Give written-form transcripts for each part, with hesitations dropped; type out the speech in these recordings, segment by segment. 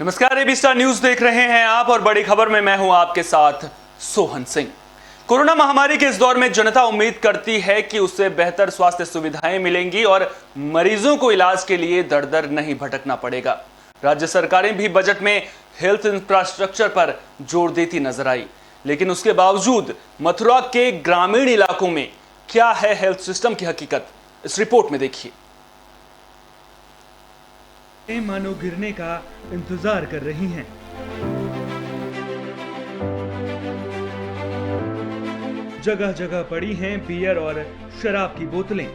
नमस्कार, AB star news देख रहे हैं आप और बड़ी खबर में मैं हूं आपके साथ सोहन सिंह। कोरोना महामारी के इस दौर में जनता उम्मीद करती है कि उससे बेहतर स्वास्थ्य सुविधाएं मिलेंगी और मरीजों को इलाज के लिए दर दर नहीं भटकना पड़ेगा। राज्य सरकारें भी बजट में हेल्थ इंफ्रास्ट्रक्चर पर जोर देती नजर आई, लेकिन उसके बावजूद मथुरा के ग्रामीण इलाकों में क्या है हेल्थ सिस्टम की हकीकत, इस रिपोर्ट में देखिए। मानो गिरने का इंतजार कर रही हैं। जगह जगह पड़ी हैं बियर और शराब की बोतलें।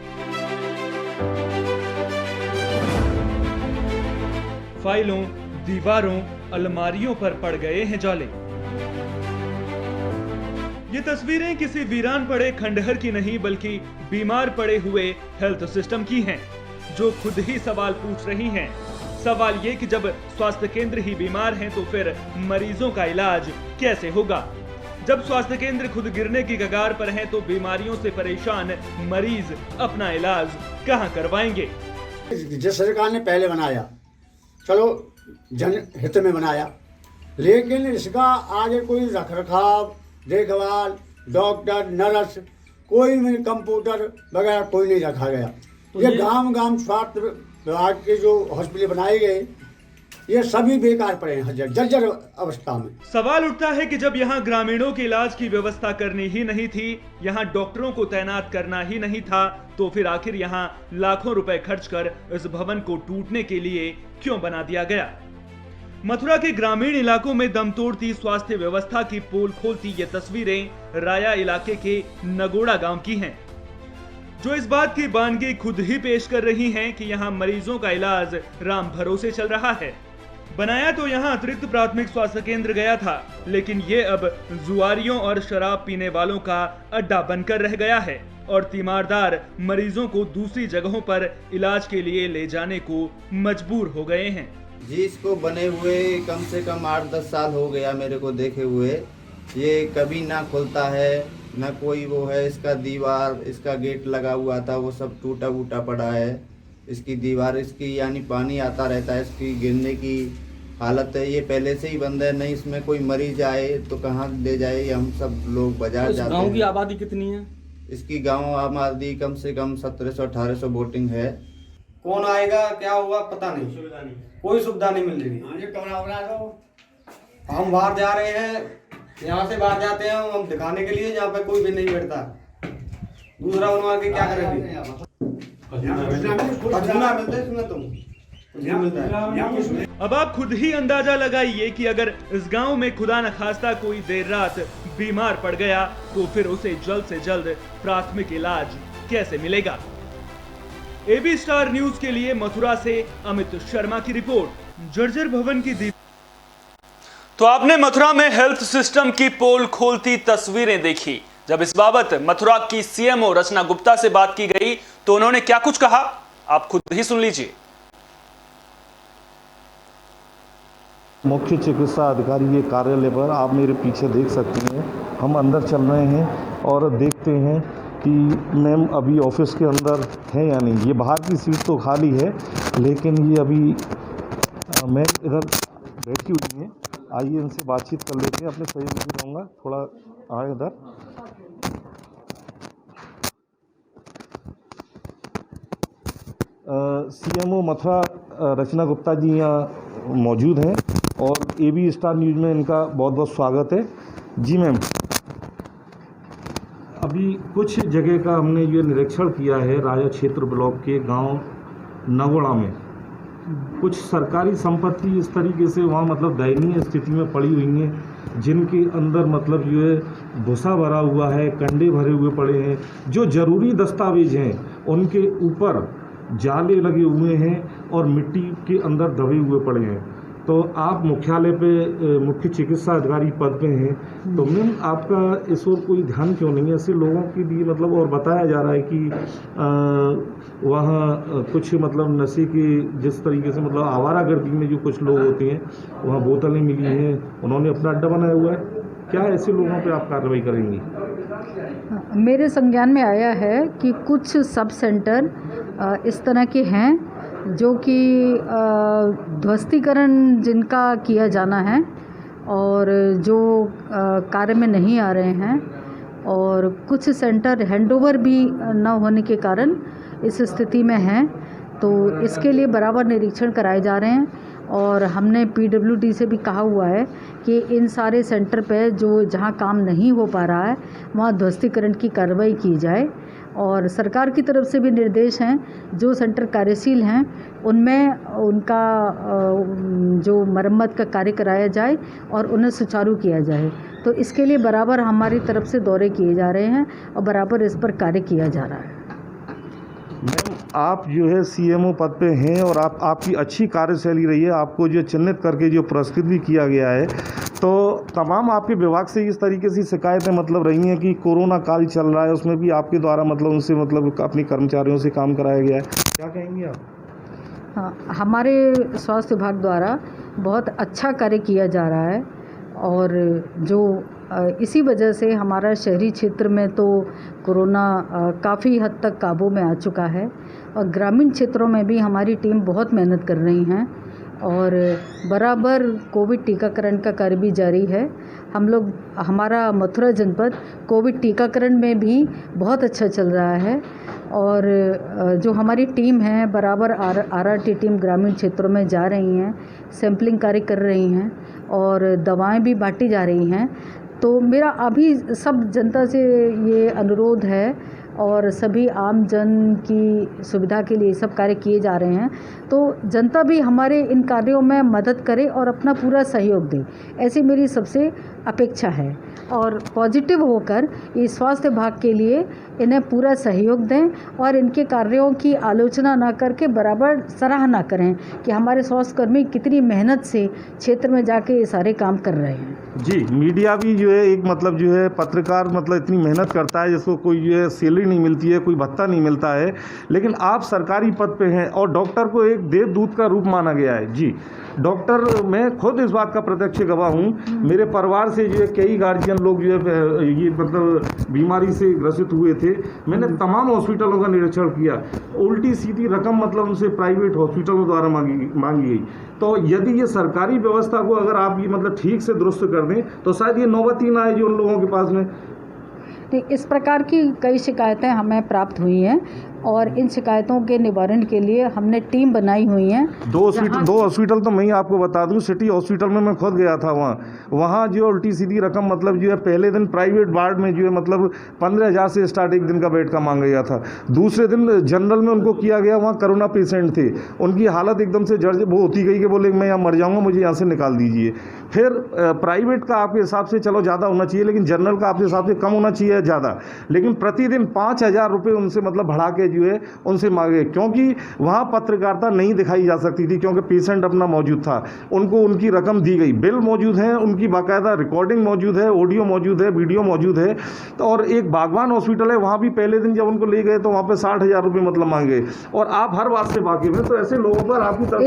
फाइलों, दीवारों, अलमारियों पर पड़ गए हैं जाले। ये तस्वीरें किसी वीरान पड़े खंडहर की नहीं बल्कि बीमार पड़े हुए हेल्थ सिस्टम की हैं, जो खुद ही सवाल पूछ रही हैं। सवाल ये कि जब स्वास्थ्य केंद्र ही बीमार हैं तो फिर मरीजों का इलाज कैसे होगा। जब स्वास्थ्य केंद्र खुद गिरने की कगार पर हैं तो बीमारियों से परेशान मरीज अपना इलाज कहां करवाएंगे। जिस सरकार ने पहले बनाया, चलो जनहित में बनाया, लेकिन इसका आगे कोई रखरखाव, देखभाल, डॉक्टर, नर्स, कोई भी कंप्यूटर वगैरह कोई नहीं रखा गया। ये गांव स्वास्थ्य विभाग के जो हॉस्पिटल बनाए गए, ये सभी बेकार पड़े हैं, जर्जर अवस्था में। सवाल उठता है कि जब यहाँ ग्रामीणों के इलाज की व्यवस्था करनी ही नहीं थी, यहाँ डॉक्टरों को तैनात करना ही नहीं था, तो फिर आखिर यहाँ लाखों रुपए खर्च कर इस भवन को टूटने के लिए क्यों बना दिया गया। मथुरा के ग्रामीण इलाकों में दम तोड़ती स्वास्थ्य व्यवस्था की पोल खोलती ये तस्वीरें राया इलाके के नगोड़ा गांव की हैं, जो इस बात की बानगी खुद ही पेश कर रही हैं कि यहाँ मरीजों का इलाज राम भरोसे चल रहा है। बनाया तो यहाँ अतिरिक्त प्राथमिक स्वास्थ्य केंद्र गया था, लेकिन ये अब जुआरियों और शराब पीने वालों का अड्डा बनकर रह गया है और तीमारदार मरीजों को दूसरी जगहों पर इलाज के लिए ले जाने को मजबूर हो गए हैं। जी, इसको बने हुए कम से कम 8-10 साल हो गया मेरे को देखे हुए। ये कभी ना खुलता है ना कोई वो है। इसका दीवार, इसका गेट लगा हुआ था, वो सब टूटा फूटा पड़ा है। इसकी दीवार, इसकी यानी पानी आता रहता है, इसकी गिरने की हालत है। ये पहले से ही बंद है, नहीं इसमें कोई मरीज आए तो कहाँ ले जाए। हम सब लोग बाजार जाते हैं। गांव की आबादी कितनी है? इसकी गांव आबादी कम से कम 1700-1800 वोटिंग है। कौन आएगा क्या हुआ पता नहीं, कोई सुविधा नहीं मिल रही। हम बाहर जा रहे हैं, यहाँ से बाहर जाते हैं हम दिखाने के लिए, यहाँ पे कोई भी नहीं बैठता। दूसरा बनवा के क्या करेंगे? अब आप खुद ही अंदाजा लगाइए कि अगर इस गांव में खुदा न खास्ता कोई देर रात बीमार पड़ गया तो फिर उसे जल्द से जल्द प्राथमिक इलाज कैसे मिलेगा। एबी स्टार न्यूज के लिए मथुरा से अमित शर्मा की रिपोर्ट। जर्जर भवन की तो आपने मथुरा में हेल्थ सिस्टम की पोल खोलती तस्वीरें देखी। जब इस बाबत मथुरा की सीएमओ रचना गुप्ता से बात की गई तो उन्होंने क्या कुछ कहा, आप खुद ही सुन लीजिए। मुख्य चिकित्सा अधिकारी के कार्यालय पर आप मेरे पीछे देख सकते हैं। हम अंदर चल रहे हैं और देखते हैं कि मैम अभी ऑफिस के अंदर है या नहीं। ये बाहर की सीट तो खाली है, लेकिन ये अभी मैम इधर बैठी हुई हैं। आइए इनसे बातचीत कर लेते हैं। अपने सहयोगी को जाऊँगा, थोड़ा आए इधर। सीएमओ मथुरा रचना गुप्ता जी यहाँ मौजूद हैं और एबी स्टार न्यूज़ में इनका बहुत बहुत स्वागत है। जी मैम, अभी कुछ जगह का हमने ये निरीक्षण किया है। राजा क्षेत्र ब्लॉक के गांव नगोड़ा में कुछ सरकारी संपत्ति इस तरीके से वहाँ मतलब दयनीय स्थिति में पड़ी हुई हैं, जिनके अंदर मतलब जो है भूसा भरा हुआ है, कंडे भरे हुए पड़े हैं। जो ज़रूरी दस्तावेज हैं उनके ऊपर जाले लगे हुए हैं और मिट्टी के अंदर दबे हुए पड़े हैं। तो आप मुख्यालय पे मुख्य चिकित्सा अधिकारी पद पे हैं, तो मैम आपका इस ओर कोई ध्यान क्यों नहीं है? ऐसे लोगों के लिए मतलब और बताया जा रहा है कि वहाँ कुछ मतलब नशे के जिस तरीके से मतलब आवारागर्दी में जो कुछ लोग होते हैं, वहाँ बोतलें मिली हैं, उन्होंने अपना अड्डा बनाया हुआ है। क्या ऐसे लोगों पे आप कार्रवाई करेंगी? मेरे संज्ञान में आया है कि कुछ सब सेंटर इस तरह के हैं जो कि ध्वस्तीकरण जिनका किया जाना है और जो कार्य में नहीं आ रहे हैं, और कुछ सेंटर हैंडओवर भी न होने के कारण इस स्थिति में हैं, तो इसके लिए बराबर निरीक्षण कराए जा रहे हैं। और हमने पीडब्ल्यूडी से भी कहा हुआ है कि इन सारे सेंटर पे जो जहां काम नहीं हो पा रहा है वहां ध्वस्तीकरण की कार्रवाई की जाए। और सरकार की तरफ से भी निर्देश हैं, जो सेंटर कार्यशील हैं उनमें उनका जो मरम्मत का कार्य कराया जाए और उन्हें सुचारू किया जाए। तो इसके लिए बराबर हमारी तरफ से दौरे किए जा रहे हैं और बराबर इस पर कार्य किया जा रहा है। मैम, आप जो है सीएमओ पद पे हैं और आपकी अच्छी कार्यशैली रही है, आपको जो चिन्हित करके जो पुरस्कृत भी किया गया है, तो तमाम आपके विभाग से इस तरीके से शिकायतें मतलब रही हैं कि कोरोना काल चल रहा है, उसमें भी आपके द्वारा मतलब उनसे मतलब अपने कर्मचारियों से काम कराया गया है, क्या कहेंगे आप? हाँ, हमारे स्वास्थ्य विभाग द्वारा बहुत अच्छा कार्य किया जा रहा है और जो इसी वजह से हमारा शहरी क्षेत्र में तो कोरोना काफ़ी हद तक काबू में आ चुका है और ग्रामीण क्षेत्रों में भी हमारी टीम बहुत मेहनत कर रही हैं और बराबर कोविड टीकाकरण का कार्य भी जारी है। हमारा मथुरा जनपद कोविड टीकाकरण में भी बहुत अच्छा चल रहा है और जो हमारी टीम है बराबर आरआरटी टीम ग्रामीण क्षेत्रों में जा रही हैं, सैंपलिंग कार्य कर रही हैं और दवाएं भी बांटी जा रही हैं। तो मेरा अभी सब जनता से ये अनुरोध है और सभी आम जन की सुविधा के लिए सब कार्य किए जा रहे हैं, तो जनता भी हमारे इन कार्यों में मदद करे और अपना पूरा सहयोग दे, ऐसी मेरी सबसे अपेक्षा है। और पॉजिटिव होकर इस स्वास्थ्य विभाग के लिए इन्हें पूरा सहयोग दें और इनके कार्यों की आलोचना ना करके बराबर सराहना करें कि हमारे स्वास्थ्यकर्मी कितनी मेहनत से क्षेत्र में जाके ये सारे काम कर रहे हैं। जी, मीडिया भी जो है एक मतलब जो है पत्रकार मतलब इतनी मेहनत करता है जिसको कोई जो है सैलरी नहीं मिलती है, कोई भत्ता नहीं मिलता है, लेकिन आप सरकारी पद पे हैं और डॉक्टर को एक देवदूत का रूप माना गया है। जी, डॉक्टर, मैं खुद इस बात का प्रत्यक्ष गवाह हूँ। मेरे परिवार से जो है कई गार्जियन लोग जो है ये मतलब बीमारी से ग्रसित हुए थे। मैंने तमाम हॉस्पिटलों का निरीक्षण किया, उल्टी सीधी रकम मतलब उनसे प्राइवेट हॉस्पिटलों द्वारा मांगी गई। तो यदि ये सरकारी व्यवस्था को अगर आप ये मतलब ठीक से दुरुस्त कर दें तो शायद ये नौबत ही ना आए जो उन लोगों के पास में। इस प्रकार की कई शिकायतें हमें प्राप्त हुई हैं और इन शिकायतों के निवारण के लिए हमने टीम बनाई हुई है। दो हॉस्पिटल तो मैं ही आपको बता दूं, सिटी हॉस्पिटल में मैं खुद गया था, वहाँ जो उल्टी सीधी रकम मतलब जो है पहले दिन प्राइवेट वार्ड में जो है मतलब 15,000 से स्टार्ट एक दिन का बेड का मांगा गया था। दूसरे दिन जनरल में उनको किया गया, वहाँ कोरोना पेशेंट थे, उनकी हालत एकदम से वो होती गई कि बोले मैं यहाँ मर जाऊँगा, मुझे यहाँ से निकाल दीजिए। फिर प्राइवेट का आपके हिसाब से चलो ज़्यादा होना चाहिए, लेकिन जनरल का आपके हिसाब से कम होना चाहिए ज़्यादा, लेकिन प्रतिदिन 5,000 रुपये उनसे मतलब बढ़ा के जो है उनसे मांगे, क्योंकि वहाँ पत्रकारिता नहीं दिखाई जा सकती थी, क्योंकि पेशेंट अपना मौजूद था, उनको उनकी रकम दी गई, बिल मौजूद है, उनकी बाकायदा रिकॉर्डिंग मौजूद है, ऑडियो मौजूद है, वीडियो मौजूद है। तो और एक बागवान हॉस्पिटल है, वहाँ भी पहले दिन जब उनको ले गए तो वहाँ पे 60,000 रुपये मतलब मांगे, और आप हर बात से वाकिफ हैं, तो ऐसे लोगों पर आपकी तरफ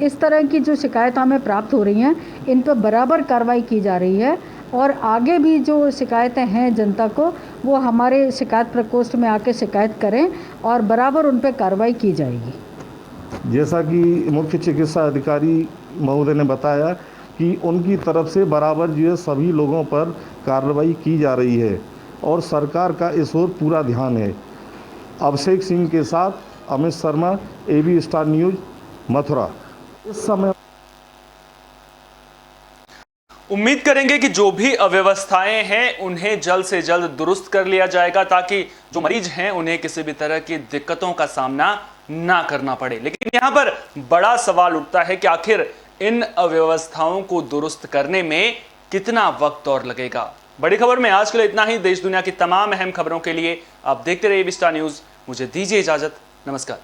इस तरह की जो शिकायत हमें प्राप्त हो रही हैं, इन पर बराबर कार्रवाई की जा रही है और आगे भी जो शिकायतें हैं जनता को, वो हमारे शिकायत प्रकोष्ठ में आके शिकायत करें और बराबर उन पर कार्रवाई की जाएगी। जैसा कि मुख्य चिकित्सा अधिकारी महोदय ने बताया कि उनकी तरफ से बराबर जो है सभी लोगों पर कार्रवाई की जा रही है और सरकार का इस ओर पूरा ध्यान है। अभिषेक सिंह के साथ Amit Sharma, AB star news, Mathura. इस समय उम्मीद करेंगे कि जो भी अव्यवस्थाएं हैं उन्हें जल्द से जल्द दुरुस्त कर लिया जाएगा, ताकि जो मरीज हैं उन्हें किसी भी तरह की दिक्कतों का सामना ना करना पड़े। लेकिन यहां पर बड़ा सवाल उठता है कि आखिर इन अव्यवस्थाओं को दुरुस्त करने में कितना वक्त और लगेगा। बड़ी खबर में आज के लिए इतना ही। देश दुनिया की तमाम अहम खबरों के लिए आप देखते रहिए AB स्टार न्यूज़। मुझे दीजिए इजाजत, नमस्कार।